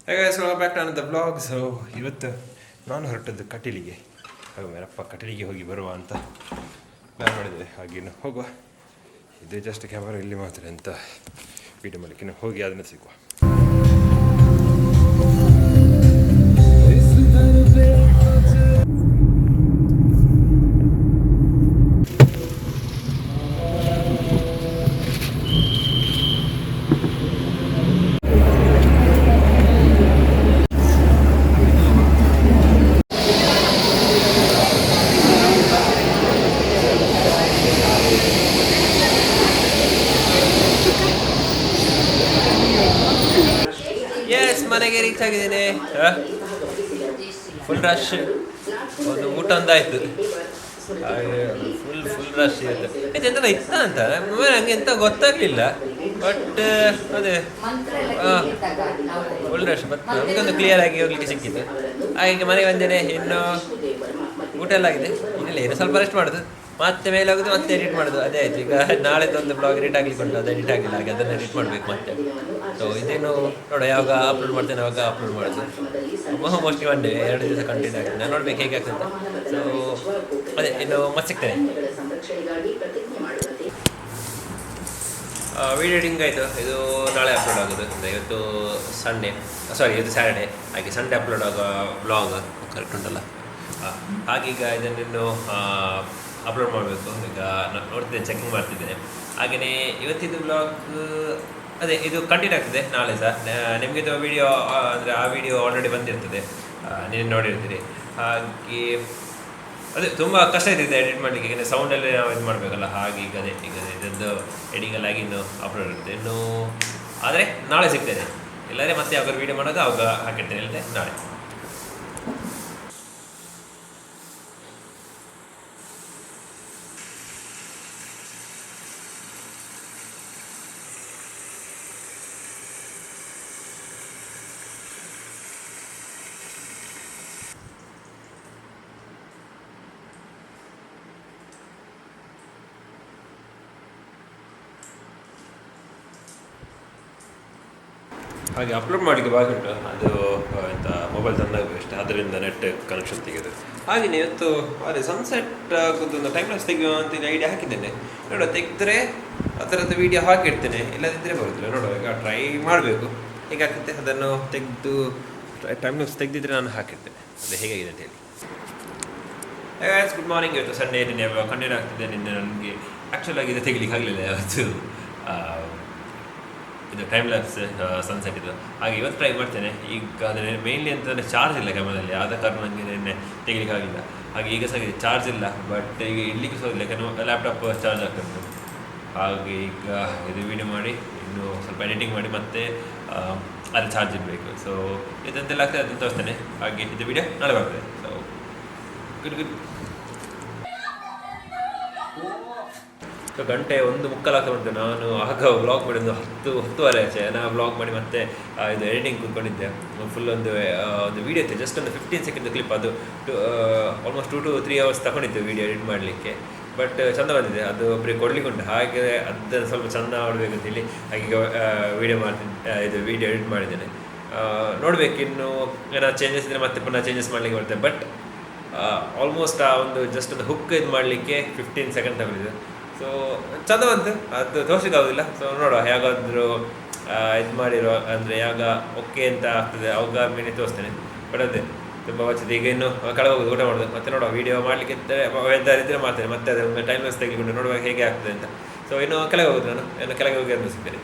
Hey guys, welcome back to another vlog. So ಇವತ್ತು ನಾನು ಹೊರಟದ್ದು ಕಟೀಲಿಗೆ. ಮೇರಪ್ಪ ಕಟೀಲಿಗೆ ಹೋಗಿ ಬರುವ ಅಂತ ಪ್ಲ್ಯಾನ್ ಮಾಡಿದ್ದೇವೆ. ಹಾಗೇನು ಹೋಗುವ. ಇದು ಜಸ್ಟ್ ಕ್ಯಾಮರಾ ಇಲ್ಲಿ ಮಾತ್ರ ಅಂತ ವೀಡಿಯೋ ಮಾಡಲಿಕ್ಕೆ ಹೋಗಿ ಅದನ್ನು ಸಿಗುವ. ಮನೆಗೆ ರೀಚ್ ಆಗಿದ್ದೇನೆ. Full rush. ಒಂದು ಊಟ ಒಂದಾಯ್ತು. ಫುಲ್ ರಶ್ ಇರುತ್ತೆ. ಇದೆಂತ ಇತ್ತ ಅಂತ ಹಂಗೆ ಎಂತ ಗೊತ್ತಾಗ್ಲಿಲ್ಲ. ಬಟ್ ಅದೇ ಫುಲ್ ರಶ್. ಬಟ್ ನಮಗೊಂದು ಕ್ಲಿಯರ್ ಆಗಿ ಹೋಗ್ಲಿಕ್ಕೆ ಸಿಕ್ಕಿತ್ತು. ಹಾಗೆ ಮನೆಗೆ ಬಂದೇನೆ. ಇನ್ನು ಊಟ ಎಲ್ಲ ಆಗಿದೆ. ಇನ್ನಿಲ್ಲ, ಇನ್ನು ಸ್ವಲ್ಪ ರೆಸ್ಟ್ ಮಾಡೋದು, ಮತ್ತೆ ಮೇಲೆ ಹೋಗೋದು, ಮತ್ತೆ ಎಡಿಟ್ ಮಾಡೋದು. ಅದೇ ಆಯ್ತು. ಈಗ ನಾಳೆದೊಂದು ಬ್ಲಾಗ್ ಎಡಿಟ್ ಆಗ್ಲಿಕ್ಕೆ ಉಂಟು, ಅದು ಎಡಿಟ್ ಆಗಿಲ್ಲ. ಹಾಗೆ ಅದನ್ನು ಎಡಿಟ್ ಮಾಡಬೇಕು ಮತ್ತೆ. ಸೊ ಇದೇನು ನೋಡೋ, ಯಾವಾಗ ಅಪ್ಲೋಡ್ ಮಾಡ್ತೇನೆ ಅವಾಗ ಅಪ್ಲೋಡ್ ಮಾಡೋದು. ಮೋಸ್ಟ್ಲಿ ಒನ್ ಡೇ 2 ದಿವಸ ಕಂಟಿನ್ಯೂ ಆಗ್ತದೆ. ನಾನು ನೋಡ್ಬೇಕು ಹೇಗೆ ಆಗ್ತದೆ. ಸೊ ಅದೇ ಇನ್ನು ಮತ್ತೆ ಸಿಗ್ತೇನೆ. ವೀಡಿಯೋ ಎಡಿಟಿಂಗ್ ಆಯಿತು. ಇದು ನಾಳೆ ಅಪ್ಲೋಡ್ ಆಗೋದು. ಇವತ್ತು ಸಂಡೇ, ಸಾರಿ ಇವತ್ತು ಸ್ಯಾಟರ್ಡೇ. ಹಾಗೆ ಸಂಡೇ ಅಪ್ಲೋಡ್ ಆಗೋ ಬ್ಲಾಗ್ ಕರೆಕ್ಟ್ ಉಂಟಲ್ಲ. ಹಾಗೀಗ ಇದನ್ನಿನ್ನು ಅಪ್ಲೋಡ್ ಮಾಡಬೇಕು. ಈಗ ನಾನು ನೋಡ್ತಿದ್ದೇನೆ, ಚೆಕಿಂಗ್ ಮಾಡ್ತಿದ್ದೇನೆ. ಹಾಗೆಯೇ ಇವತ್ತಿದ್ದು ಬ್ಲಾಗ್ ಅದೇ ಇದು ಕಂಟಿನ್ಯೂ ಆಗ್ತದೆ ನಾಳೆ ಸಹ. ನಿಮಗೆ ಇದು ವೀಡಿಯೋ ಅಂದರೆ ಆ ವಿಡಿಯೋ ಆಲ್ರೆಡಿ ಬಂದಿರ್ತದೆ, ನೀವು ನೋಡಿರ್ತೀರಿ. ಹಾಗೆ ಅದೇ ತುಂಬ ಕಷ್ಟ ಇದೆ ಎಡಿಟ್ ಮಾಡಲಿಕ್ಕೆ. ಈಗ ಸೌಂಡಲ್ಲಿ ನಾವು ಇದು ಮಾಡಬೇಕಲ್ಲ. ಹಾಗೆ ಈಗ ಇದದ್ದು ಎಡಿಂಗಲ್ಲಿ ಆಗಿ ಇನ್ನು ಅಪ್ಲೋಡ್ ಇರುತ್ತೆ. ಇನ್ನು ಆದರೆ ನಾಳೆ ಸಿಗ್ತೇನೆ. ಇಲ್ಲದ್ರೆ ಮತ್ತೆ ಯಾವಾಗ ವೀಡಿಯೋ ಮಾಡೋದು ಆವಾಗ ಹಾಕಿರ್ತೇನೆ. ಇಲ್ಲದೆ ನಾಳೆ. ಹಾಗೆ ಅಪ್ಲೋಡ್ ಮಾಡಲಿಕ್ಕೆ ಬಾಕಿ ಉಂಟು. ಅದು ಎಂತ ಮೊಬೈಲ್ ತಂದಾಗ ಅಷ್ಟೇ, ಅದರಿಂದ ನೆಟ್ ಕನೆಕ್ಷನ್ ತೆಗೆದು. ಹಾಗೆಯೇ ಇವತ್ತು ಅದೇ ಸನ್ಸೆಟ್ ಆಗೋದೊಂದು ಟೈಮ್ ಲಾಸ್ ತೆಗೆಯುವ ಅಂತ ಐಡಿಯಾ ಹಾಕಿದ್ದೇನೆ. ನೋಡುವ, ತೆಗೆದ್ರೆ ಆ ಥರದ್ದು ವೀಡಿಯೋ ಹಾಕಿಡ್ತೇನೆ, ಇಲ್ಲದಿದ್ದರೆ ಬರುತ್ತಿಲ್ಲ. ನೋಡುವ, ಈಗ ಟ್ರೈ ಮಾಡಬೇಕು ಹೇಗಾಗ್ತದೆ. ಅದನ್ನು ತೆಗೆದು ಟೈಮ್ ಲಾಸ್ ತೆಗೆದಿದ್ರೆ ನಾನು ಹಾಕಿರ್ತೇನೆ. ಅದು ಹೇಗಾಗಿದೆ ಅಂತ ಹೇಳಿ. Good morning. ಇವತ್ತು ಸಂಡೇ ನಿನ್ನೆ ಕಂಟಿನ್ಯೂ ಆಗ್ತಿದೆ. ನಿನ್ನೆ ನನಗೆ ಆ್ಯಕ್ಚುಲಾಗಿ ಇದು ತೆಗಿಲಿಕ್ಕೆ ಆಗಲಿಲ್ಲ ಯಾವತ್ತು, ಇದು ಟೈಮ್ ಲ್ಯಾಪ್ಸ್ ಸನ್ಸೆಟ್ ಇದು. ಹಾಗೆ ಇವತ್ತು ಟ್ರೈ ಮಾಡ್ತೇನೆ. ಈಗ ಅದನ್ನು ಮೇನ್ಲಿ ಅಂತಂದರೆ ಚಾರ್ಜ್ ಇಲ್ಲ ಕ್ಯಾಮರಲ್ಲಿ, ಆದ ಕಾರಣ ನನಗೆ ನಿನ್ನೆ ತೆಗಿಲಿಕ್ಕೆ ಆಗಲಿಲ್ಲ. ಹಾಗೆ ಈಗ ಸಹ ಚಾರ್ಜ್ ಇಲ್ಲ. ಬಟ್ ಈಗ ಇಡ್ಲಿಕ್ಕೆ ಸಹ ಇಲ್ಲ, ಯಾಕಂದರೆ ಲ್ಯಾಪ್ಟಾಪ್ ಚಾರ್ಜ್ ಆಗ್ತದೆ. ಹಾಗೆ ಈಗ ಇದು ವೀಡಿಯೋ ಮಾಡಿ ಇನ್ನು ಸ್ವಲ್ಪ ಎಡಿಟಿಂಗ್ ಮಾಡಿ ಮತ್ತೆ ಅದು ಚಾರ್ಜ್ ಇಡಬೇಕು. ಸೊ ಇದಂತೆಲ್ಲ ಆಗ್ತದೆ, ಅದನ್ನು ತೋರಿಸ್ತೇನೆ. ಹಾಗೆ ಇದು ವೀಡಿಯೋ ನಾಳೆ ಬರ್ತದೆ. So good. ಸೊ ಗಂಟೆ 1:45 ಆಗ್ತಾ ಉಂಟು. ನಾನು ಆಗ ವ್ಲಾಗ್ ಮಾಡಿ ಒಂದು 10-10:30 ಆಚೆ ನಾನು ವ್ಲಾಗ್ ಮಾಡಿ ಮತ್ತೆ ಇದು ಎಡಿಟಿಂಗ್ ಕೂತ್ಕೊಂಡಿದ್ದೆ. ಫುಲ್ ಒಂದು ವೀಡಿಯೋ ಇತ್ತು, ಜಸ್ಟ್ ಒಂದು 15 ಸೆಕೆಂಡ್ ಕ್ಲಿಪ್. ಅದು ಆಲ್ಮೋಸ್ಟ್ 2 to 3 hours ತಗೊಂಡಿದ್ದೆ ವೀಡಿಯೋ ಎಡಿಟ್ ಮಾಡಲಿಕ್ಕೆ. ಬಟ್ ಚೆಂದ ಬಂದಿದೆ. ಅದು ಒಬ್ಬರಿಗೆ ಕೊಡ್ಲಿಕ್ಕೆ ಉಂಟು. ಹಾಗೆ ಅದನ್ನು ಸ್ವಲ್ಪ ಚೆಂದ ಮಾಡಬೇಕಂತೇಳಿ ಹಾಗೆ ವೀಡಿಯೋ ಮಾಡ್ತೀನಿ. ಇದು ವೀಡಿಯೋ ಎಡಿಟ್ ಮಾಡಿದ್ದೇನೆ. ನೋಡಬೇಕು ಇನ್ನು ಏನಾದ್ರು ಚೇಂಜಸ್ ಇದ್ದರೆ ಮತ್ತೆ ಪುನಃ ಚೇಂಜಸ್ ಮಾಡಲಿಕ್ಕೆ ಬರ್ತದೆ. ಬಟ್ ಆಲ್ಮೋಸ್ಟ್ ಆ ಒಂದು ಜಸ್ಟ್ ಒಂದು ಹುಕ್ ಇದು ಮಾಡಲಿಕ್ಕೆ 15 ಸೆಕೆಂಡ್ ತಗೊಂಡಿದೆ. ಸೊ ಚಂದ ಬಂತು. ಅದು ತೋರಿಸಿದಾಗೋದಿಲ್ಲ. ಸೊ ನೋಡುವ, ಹೇಗಾದರೂ ಇದು ಮಾಡಿರೋ ಅಂದರೆ ಯಾವಾಗ ಓಕೆ ಅಂತ ಆಗ್ತದೆ ಅವಾಗ ಮೇಲೆ ತೋರಿಸ್ತೇನೆ. ಬಟ್ ಅದೇ ತುಂಬ ವಚ್ಚಿದೆ. ಈಗ ಇನ್ನು ಕೆಳಗೆ ಹೋಗೋದು, ಊಟ ಮಾಡೋದು, ಮತ್ತೆ ನೋಡುವ ವೀಡಿಯೋ ಮಾಡಲಿಕ್ಕೆ ಇದ್ದರೆ ಮಾಡ್ತೇನೆ. ಮತ್ತೆ ಅದನ್ನು ಟೈಮ್ ಲಾಸ್ ತೆಗೆದುಕೊಂಡು ನೋಡುವಾಗ ಹೇಗೆ ಆಗ್ತದೆ ಅಂತ. ಸೊ ಇನ್ನು ಕೆಳಗೆ ಹೋಗೋದು, ನಾನು ಇನ್ನು ಕೆಳಗೆ ಹೋಗಿ ಅನ್ನಿಸ್ತೇನೆ.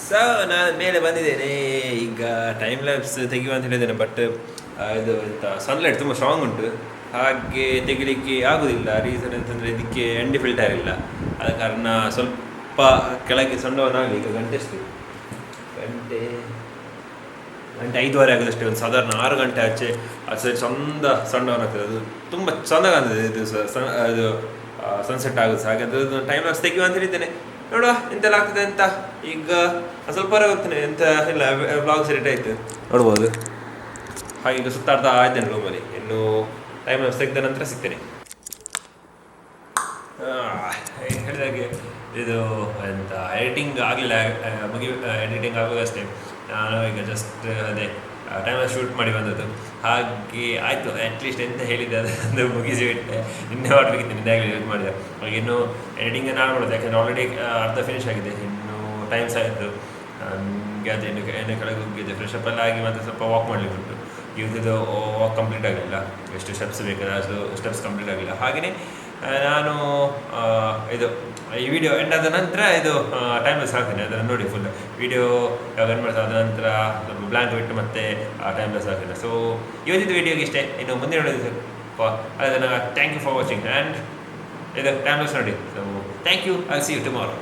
ಸೊ ನಾನು ಮೇಲೆ ಬಂದಿದ್ದೇನೆ. ಈಗ ಟೈಮ್ ಲ್ಯಾಬ್ಸ್ ತೆಗೆಯುವ ಅಂತ ಹೇಳಿದ್ದೇನೆ. ಬಟ್ ಇದು ಎಂತ ಸನ್ಲೈಟ್ ತುಂಬ ಸ್ಟ್ರಾಂಗ್ ಉಂಟು, ಹಾಗೆ ತೆಗಿಲಿಕ್ಕೆ ಆಗೋದಿಲ್ಲ. ರೀಸನ್ ಅಂತಂದರೆ ಇದಕ್ಕೆ ಎಂಡಿ ಫಿಲ್ಟರ್ ಇಲ್ಲ. ಆದ ಕಾರಣ ಸ್ವಲ್ಪ ಸ್ವಲ್ಪ ಕೆಳಗೆ ಸಣ್ಣವನಾಗಲಿ. ಈಗ ಗಂಟೆ ಎಷ್ಟು? ಗಂಟೆ 5:30 ಆಗೋದಷ್ಟೇ. ಒಂದು ಸಾಧಾರಣ 6 ಗಂಟೆ ಆಚೆ ಸಣ್ಣವನಾಗ್ತದೆ. ಅದು ತುಂಬ ಚೆಂದ ಕಾಣ್ತದೆ. ಇದು ಇದು ಸನ್ಸೆಟ್ ಆಗುತ್ತೆ. ಹಾಗೆ ಅದು ಟೈಮ್ ಲಾಪ್ಸ್ ತೆಗೆಯುವ ಅಂತ ಹೇಳಿದ್ದೇನೆ. ನೋಡುವ ಎಂತೆಲ್ಲ ಆಗ್ತದೆ ಅಂತ. ಈಗ ಸ್ವಲ್ಪ ಹೊರಗೆ ಹೋಗ್ತೇನೆ, ಎಂತ ಇಲ್ಲ, ವ್ಲಾಗ್ ಸೆಟ್ ಆಯಿತು ನೋಡ್ಬೋದು. ಹಾಗೆ ಈಗ ಸುತ್ತಾಡ್ತಾ ಇದ್ದೇನೆ ರೂಮಲ್ಲಿ. ಇನ್ನು ಟೈಮ್ ಲಾಪ್ಸ್ ತೆಗೆದ ನಂತರ ಸಿಗ್ತೇನೆ. ಹೇಳಿದಾಗೆ ಇದು ಎಂತ ಎಡಿಟಿಂಗ್ ಆಗಲಿಲ್ಲ, ಎಡಿಟಿಂಗ್ ಆಗೋದಷ್ಟೇ. ನಾನು ಈಗ ಜಸ್ಟ್ ಅದೇ ಟೈಮ್ ಶೂಟ್ ಮಾಡಿ ಬಂದದ್ದು. ಹಾಗೆ ಆಯಿತು, ಅಟ್ಲೀಸ್ಟ್ ಎಂತ ಹೇಳಿದ್ದೆ ಅದನ್ನು ಮುಗಿಸಿ ಬಿಟ್ಟೆ. ನಿನ್ನೆ ಮಾಡಬೇಕಿತ್ತು, ನಿನ್ನೆ ಆಗಲಿ ಯೂಸ್ ಮಾಡಿದೆ. ಹಾಗೆ ಇನ್ನೂ ಎಡಿಟಿಂಗ್ ನಾನು ಮಾಡೋದು, ಯಾಕೆಂದರೆ ಆಲ್ರೆಡಿ ಅರ್ಧ ಫಿನಿಶ್ ಆಗಿದೆ. ಇನ್ನೂ ಟೈಮ್ ಸಹ ಇತ್ತು. ನನಗೆ ಅದು ಎಣ್ಣೆ ಕೆಳಗೆ ಹೋಗಿದ್ದೆ, ಫ್ರೆಶ್ ಅಪ್ ಎಲ್ಲ ಆಗಿ ಮತ್ತು ಸ್ವಲ್ಪ ವಾಕ್ ಮಾಡಲಿಕ್ಕೆ ಉಂಟು. ಇವತ್ತು ವಾಕ್ ಕಂಪ್ಲೀಟ್ ಆಗಲಿಲ್ಲ, ಎಷ್ಟು ಸ್ಟೆಪ್ಸ್ ಬೇಕಾದ್ರೆ ಅಷ್ಟು ಸ್ಟೆಪ್ಸ್ ಕಂಪ್ಲೀಟ್ ಆಗಲಿಲ್ಲ. ಹಾಗೆಯೇ ನಾನು ಇದು ಈ ವಿಡಿಯೋ ಎಂಡ್ ಆದ ನಂತರ ಇದು ಟೈಮ್ಲೆಸ್ ಹಾಕ್ತೇನೆ. ಅದನ್ನು ನೋಡಿ ಫುಲ್ ವಿಡಿಯೋ ಯಾವಾಗ ಎಂಡ್ ಮಾಡ್ತಾರೆ, ಅದ ನಂತರ ಸ್ವಲ್ಪ ಬ್ಲ್ಯಾಂಕ್ ಬಿಟ್ಟು ಮತ್ತೆ ಟೈಮ್ಲೆಸ್ ಹಾಕ್ತೇನೆ. ಸೊ ಇವತ್ತಿದ್ದು ವಿಡಿಯೋಗೆ ಇಷ್ಟೇ. ಇನ್ನು ಮುಂದೆ ನೋಡಿದ್ದು ಅದನ್ನು thank you for watching and ಇದು ಟೈಮ್ಲೆಸ್ ನೋಡಿ. So thank you. I see you tomorrow.